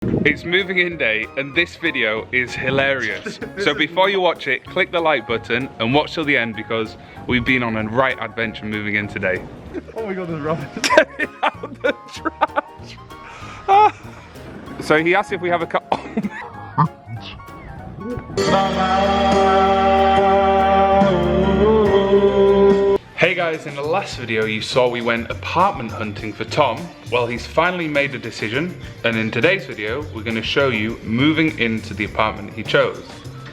It's moving in day and this video is hilarious. So before you watch it, click the like button and watch till the end because we've been on a right adventure moving in today. Oh my god, there's rubbish. Get it out the trash. Ah. So he asked if we have a car. Hey guys, in the last video you saw we went apartment hunting for Tom. Well, he's finally made a decision, and in today's video we're going to show you moving into the apartment he chose.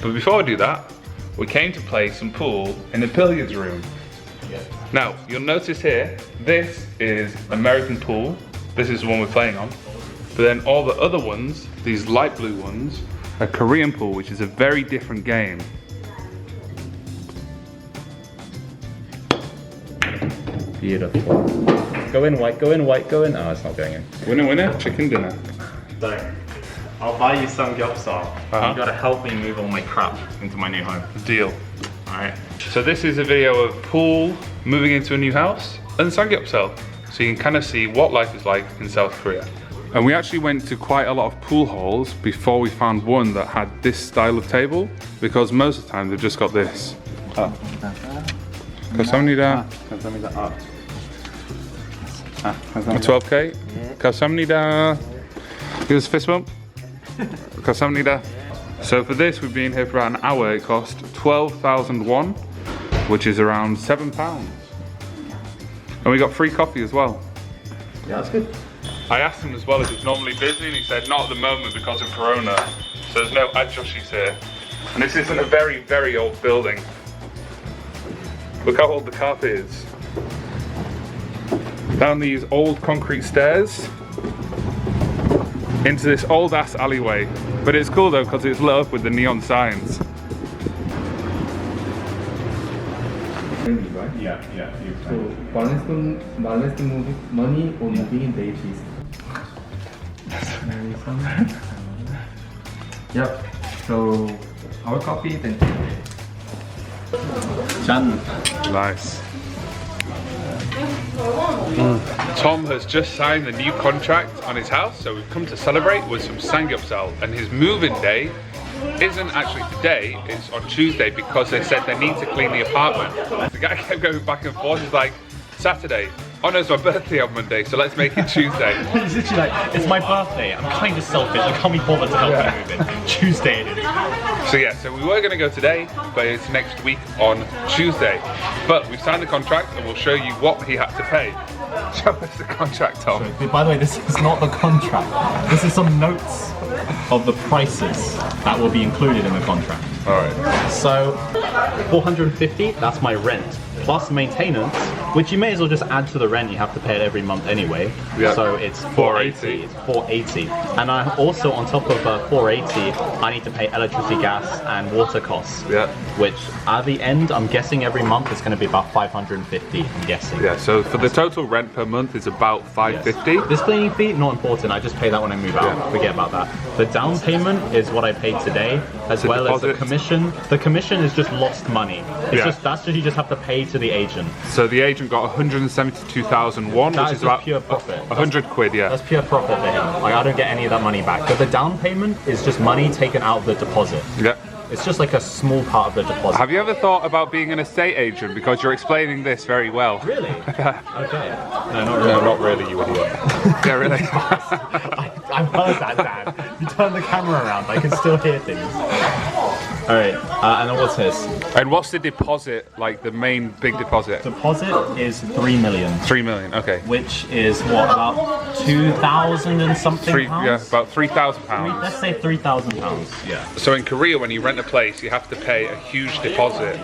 But before we do that, we came to play some pool in the billiards room. Yeah. Now, you'll notice here, this is American pool. This is the one we're playing on. But then all the other ones, these light blue ones, are Korean pool, which is a very different game. Beautiful. Go in white, go in white, go in. Oh, it's not going in. Winner, winner, chicken dinner. So, I'll buy you some samgyeopsal. You gotta help me move all my crap into my new home. Deal. Alright. So this is a video of Paul moving into a new house and samgyeopsal. So you can kind of see what life is like in South Korea. And we actually went to quite a lot of pool halls before we found one that had this style of table, because most of the time they've just got this. 감사합니다. 12K. 감사합니다. Give us a fist bump. 감사합니다. So for this, we've been here for about an hour. It cost 12,000 won, which is around £7. And we got free coffee as well. Yeah, that's good. I asked him as well if he's normally busy, and he said not at the moment because of Corona. So there's no adjoshis here. And this isn't a very, very old building. Look how old the carpet is. Down these old concrete stairs into this old ass alleyway. But it's cool though because it's lit up with the neon signs. Right? Yeah. So balance money or moving in day please. Yep. So our coffee, thank you. Chan. Nice. Tom has just signed the new contract on his house, so we've come to celebrate with some samgyeopsal. And his move-in day isn't actually today, it's on Tuesday because they said they need to clean the apartment. The guy kept going back and forth, he's like, Saturday. Oh no, it's my birthday on Monday, so let's make it Tuesday. It's literally like, it's my birthday. I'm kind of selfish. I can't be bothered to help you move in. Tuesday it is. So yeah, so we were going to go today, but it's next week on Tuesday. But we've signed the contract and we'll show you what he had to pay. Show us the contract, Tom. So, by the way, this is not the contract. This is some notes of the prices that will be included in the contract. Alright. So, 450, that's my rent. Plus maintenance, which you may as well just add to the rent. You have to pay it every month anyway. Yep. So it's 480. It's 480. And I also, on top of 480, I need to pay electricity, gas, and water costs. Yeah. Which at the end, I'm guessing every month it's going to be about 550. I'm guessing. Yeah. So for the total rent per month is about 550. Yes. This cleaning fee, not important. I just pay that when I move out. Yeah. Forget about that. The down payment is what I paid today, as well deposit. as the commission. The commission is just lost money. It's just that's just you just have to pay to the agent. So the agent got 172,000 won, which is about pure profit. 100 quid, yeah. That's pure profit for him. Like I don't get any of that money back. But the down payment is just money taken out of the deposit. Yeah. It's just like a small part of the deposit. Have you ever thought about being an estate agent? Because you're explaining this very well. Really? Okay. No, not really. No, not really, you idiot. Yeah, really. I've heard that, Dad. You turn the camera around, I can still hear things. Alright, and then what's his? And what's the deposit, like the main big deposit? Deposit is 3 million. 3 million, okay. Which is what, about 2,000 and something pounds? Yeah, about £3,000. Let's say 3,000 pounds. Yeah. So in Korea, when you rent a place, you have to pay a huge deposit,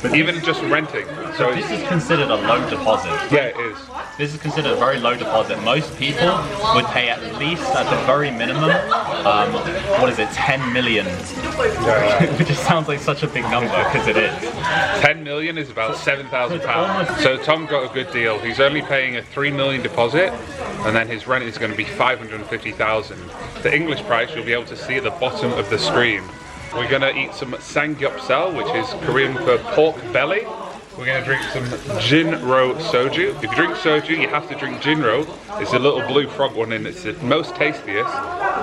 but even just renting. So this is considered a low deposit. Yeah, it is. This is considered a very low deposit. Most people would pay at least, at the very minimum, 10 million. Which just sounds like such a big number, because it is. 10 million is about £7,000. So Tom got a good deal. He's only paying a 3 million deposit, and then his rent is going to be 550,000. The English price you'll be able to see at the bottom of the screen. We're going to eat some samgyeopsal, which is Korean for pork belly. We're going to drink some Jinro soju. If you drink soju, you have to drink Jinro. It's a little blue frog one, and it's the most tastiest.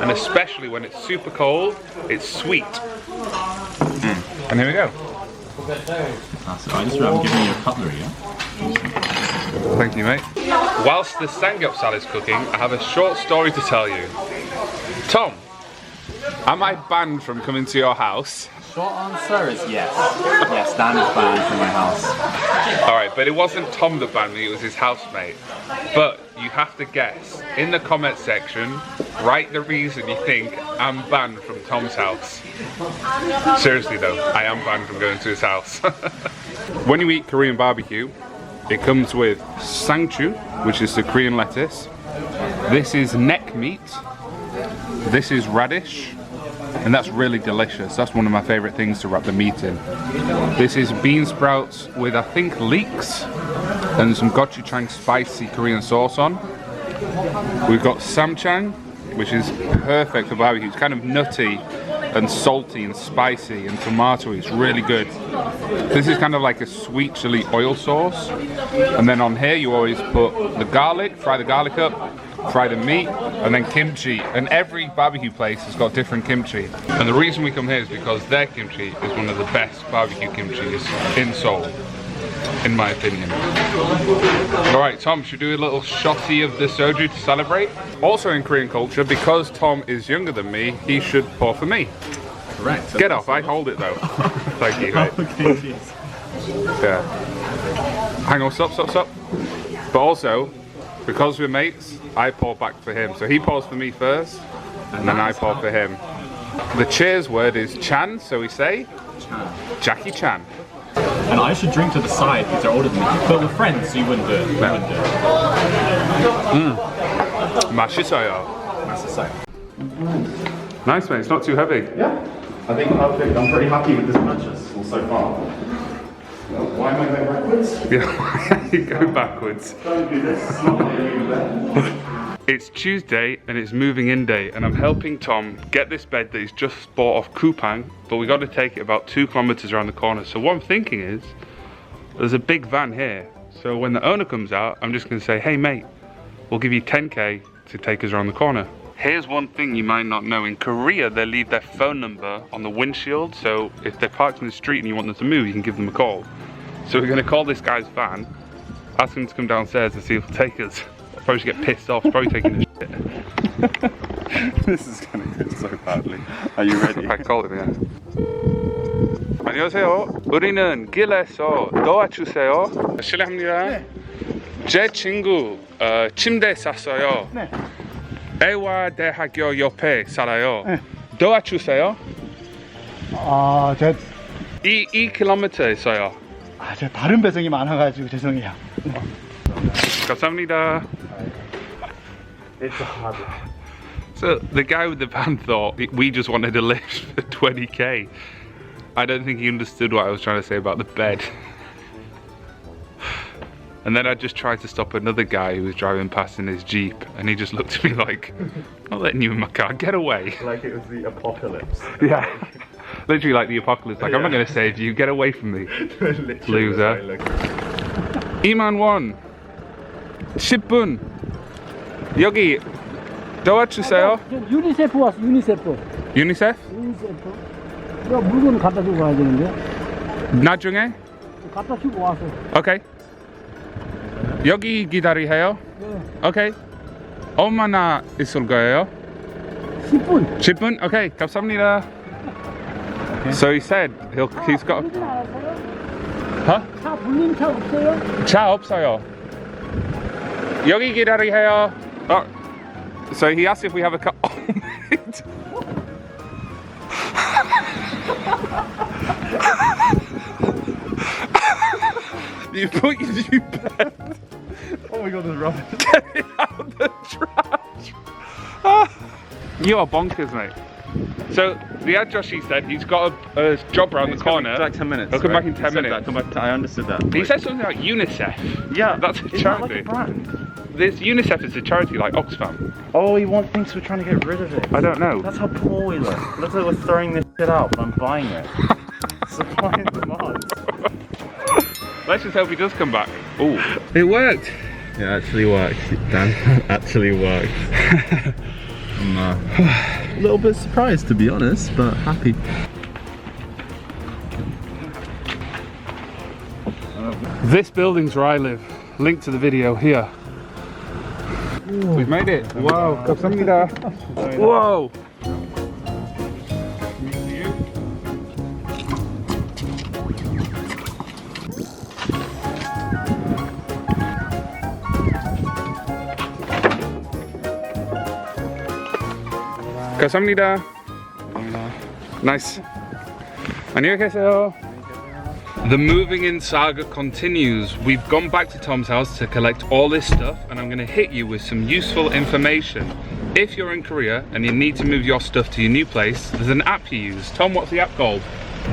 and especially when it's super cold, it's sweet. And here we go. I just I'm giving you a cutlery, yeah? Thank you, mate. Whilst the samgyeopsal is cooking, I have a short story to tell you. Tom, am I banned from coming to your house? Short answer is yes. Yes, Dan is banned from my house. Alright, but it wasn't Tom that banned me, it was his housemate. But you have to guess, in the comment section, write the reason you think I'm banned from Tom's house. Seriously though, I am banned from going to his house. When you eat Korean barbecue, it comes with sangchu, which is the Korean lettuce. This is neck meat. This is radish. And that's really delicious. That's one of my favorite things to wrap the meat in. This is bean sprouts with, I think, leeks and some gochujang spicy Korean sauce on. We've got samchang, which is perfect for barbecue. It's kind of nutty and salty and spicy and tomatoey. It's really good. This is kind of like a sweet chili oil sauce. And then on here you always put the garlic, fry the garlic up, fry the meat, and then kimchi. And every barbecue place has got different kimchi. And the reason we come here is because their kimchi is one of the best barbecue kimchis in Seoul, in my opinion. Alright, Tom, should we do a little shotty of the soju to celebrate? Also in Korean culture, because Tom is younger than me, he should pour for me. Correct. Get off, I hold it though. Thank you, mate. Okay, cheers. Yeah. Hang on, stop. But also, because we're mates, I pour back for him. So he pours for me first, and then I pour for him. The cheers word is Chan, so we say Chan. Jackie Chan. And I should drink to the side because they're older than me. But we're friends, so you wouldn't do it. You wouldn't do it. 맛있어요. Nice, mate. It's not too heavy. Yeah, I think perfect. I'm pretty happy with this purchase so far. Why am I going backwards? Yeah, you go backwards. Don't do this. It's not really there. It's Tuesday and it's moving in day, and I'm helping Tom get this bed that he's just bought off Coupang, but we got to take it about 2 kilometers around the corner. So what I'm thinking is, there's a big van here. So when the owner comes out, I'm just going to say, hey mate, we'll give you 10k to take us around the corner. Here's one thing you might not know. In Korea, they leave their phone number on the windshield. So if they're parked in the street and you want them to move, you can give them a call. So we're going to call this guy's van, ask him to come downstairs and see if he'll take us. Probably should get pissed off, probably taking a shit. This is going to go so badly. Are you ready? I call him, yeah. 안녕하세요. 우리는 길에서 도와주세요. 실례합니다. 네. 제 친구 침대 샀어요. 네. 애화대학교 옆에 살아요. 네. 도와주세요. 아, 제가 2km 있어요. 제가 다른 배송이 많아가지고 죄송해요. 감사합니다. It's a hard one. So the guy with the van thought we just wanted a lift for 20k. I don't think he understood what I was trying to say about the bed. And then I just tried to stop another guy who was driving past in his Jeep, and he just looked at me like, I'm not letting you in my car, get away. Like it was the apocalypse. Yeah. Literally like the apocalypse, like I'm not going to save you, get away from me. Loser. Iman 1 10분 여기 도와주세요. 유니세프 왔어, 유니세프. 유니세프? 유니세프. 너 물건 갖다 주고 가야 되는데. 나중에? 갖다 주고 와서. 오케이. 여기 기다리세요. 네. 오케이. 얼마나 있을 거예요? 10분. 10분? 오케이. 감사합니다. So he said he's got. 불린 알았어요? Huh? 차 불린 차 없어요? 차 없어요. 여기 기다리세요. Oh. So he asked if we have a car. Oh, mate. You put your new bed. Oh my god, there's rubbish. Get it out of the trash. Ah. You are bonkers, mate. So the Joshi said he's got a job around the corner. Like 10 minutes. He'll come right? back in 10 He said minutes. that. Come back. I understood that. He said something like UNICEF. Yeah, That's a isn't that charity. like a brand? This UNICEF is a charity like Oxfam. Oh, he thinks we're trying to get rid of it. I don't know. That's how poor we look. Looks like we're throwing this shit out, but I'm buying it. Supply and demand. Let's just hope he does come back. Oh, it worked. It actually worked, Dan. Actually worked. A little bit surprised, to be honest, but happy. This building's where I live. Link to the video here. We've made it. Wow. 감사합니다. Whoa. 감사합니다. Nice. 안녕하세요. The moving in saga continues. We've gone back to Tom's house to collect all this stuff, and I'm going to hit you with some useful information. If you're in Korea and you need to move your stuff to your new place, there's an app you use. Tom, what's the app called?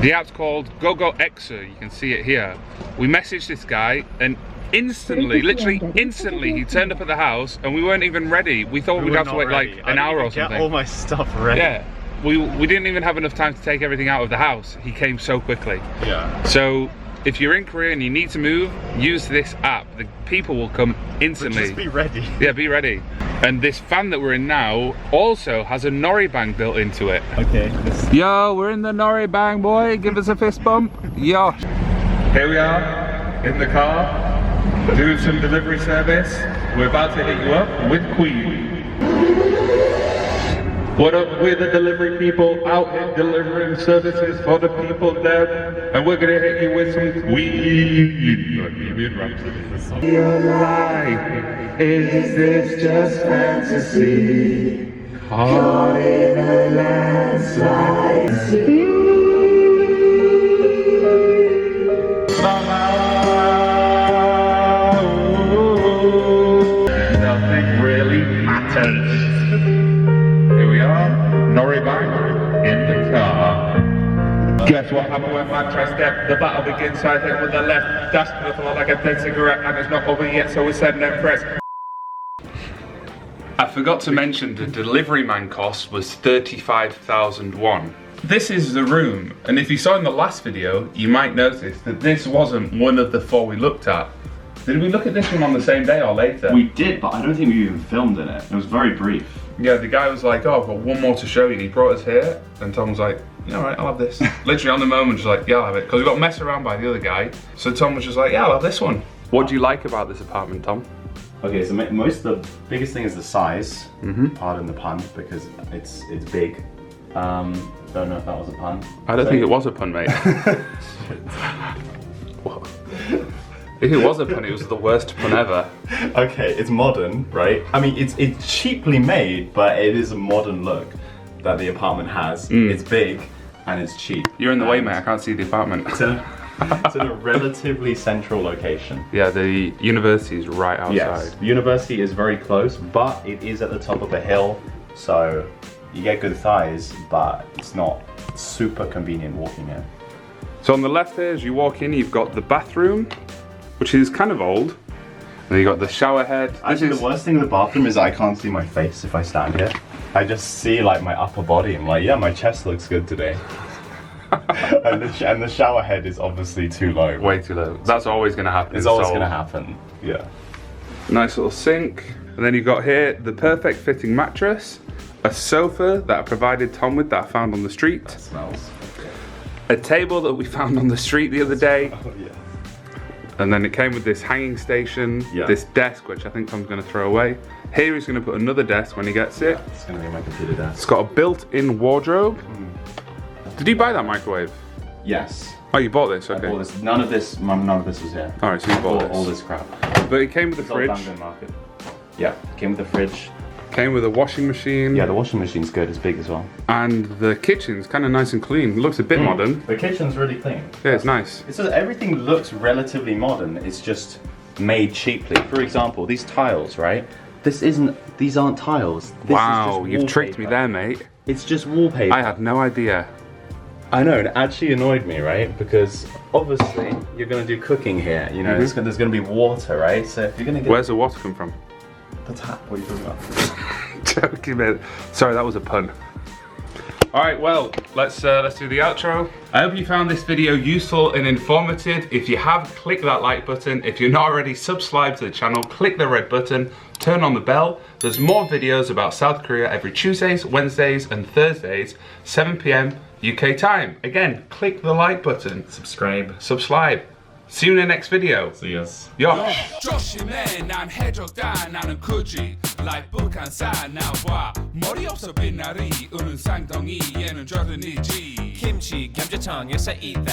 The app's called GoGoExer. You can see it here. We messaged this guy and instantly, literally instantly, he turned up at the house and we weren't even ready. We thought we'd have to wait like an hour or something. Get all my stuff ready. Yeah, we didn't even have enough time to take everything out of the house. He came so quickly. Yeah. So if you're in Korea and you need to move, use this app. The people will come instantly. But just be ready. Yeah, be ready. And this fan that we're in now also has a nori bang built into it. Okay. Yo, we're in the nori bang, boy. Give us a fist bump. Yo. Here we are in the car, doing some delivery service. We're about to hit you up with Queen. What up, we're the delivery people out here delivering services for the people there, and we're gonna hit you with some Queen. Your life, is this just fantasy? Caught in a landslide. Nothing really matters. Here we are, nori bang in the car. Guess what happened when my trust step? The battle begins, so I hit with the left. That's the floor like a dead cigarette, and it's not over yet, so we're setting them press. I forgot to mention the delivery man cost was 35,000 won. This is the room, and if you saw in the last video, you might notice that this wasn't one of the 4 we looked at. Did we look at this one on the same day or later? We did, but I don't think we even filmed in it. It was very brief. Yeah, the guy was like, oh, I've got one more to show you. He brought us here, and Tom was like, yeah, all right, I'll have this. Literally on the moment, just like, yeah, I'll have it. Because we got messed around by the other guy. So Tom was just like, yeah, I'll have this one. What do you like about this apartment, Tom? Okay, so the biggest thing is the size. Pardon the pun, because it's big. Don't know if that was a pun. I don't think it was a pun, mate. What? If it was a pun, it was the worst pun ever. Okay, it's modern, right? I mean, it's cheaply made, but it is a modern look that the apartment has. It's big and it's cheap. You're in the way, mate. I can't see the apartment. It's in a relatively central location. Yeah, the university is right outside. Yes, the university is very close, but it is at the top of a hill, so you get good thighs, but it's not super convenient walking in. So on the left here, as you walk in, you've got the bathroom, which is kind of old. And you got the shower head. Actually, the worst thing with the bathroom is I can't see my face if I stand here. I just see like my upper body. I'm like, yeah, my chest looks good today. and the shower head is obviously too low. Way too low. That's always going to happen. It's always going to happen. Yeah. Nice little sink. And then you've got here the perfect fitting mattress, a sofa that I provided Tom with that I found on the street. That smells. A table that we found on the street the other day. Oh, yeah. And then it came with this hanging station, this desk, which I think Tom's going to throw away. Here he's going to put another desk when he gets it. It's going to be my computer desk. It's got a built-in wardrobe. Did you buy that microwave? Yes. Oh, you bought this? Okay. I bought this. None of this was here. All right, so you bought this. All this crap. But it came with the fridge. Market. Yeah, came with the fridge. Came with a washing machine. Yeah, the washing machine's good. It's big as well. And the kitchen's kind of nice and clean. It looks a bit modern. The kitchen's really clean. Yeah, it's nice. It's just, everything looks relatively modern. It's just made cheaply. For example, these tiles, right? These aren't tiles. This Wow, is you've just tricked me there, mate. It's just wallpaper. I had no idea. I know, it actually annoyed me, right? Because obviously you're gonna do cooking here. You know, there's gonna be water, right? So if you're gonna get Where's the water come from? the tap, what are you talking about? Joking, man. Sorry, that was a pun. All right, well, let's do the outro. I hope you found this video useful and informative. If you have, click that like button. If you're not already subscribed to the channel, click the red button. turn on the bell. There's more videos about South Korea every Tuesdays, Wednesdays and Thursdays, 7 p.m. UK time. Again, click the like button. Subscribe. See you in the next video. See us. Yosh. 조심해 난 해적다 나는 굳이 like 북한산 나와 머리 없어 빛나리 우는 쌍덩이 얘는 저든이지 김치 감자탕에서 있다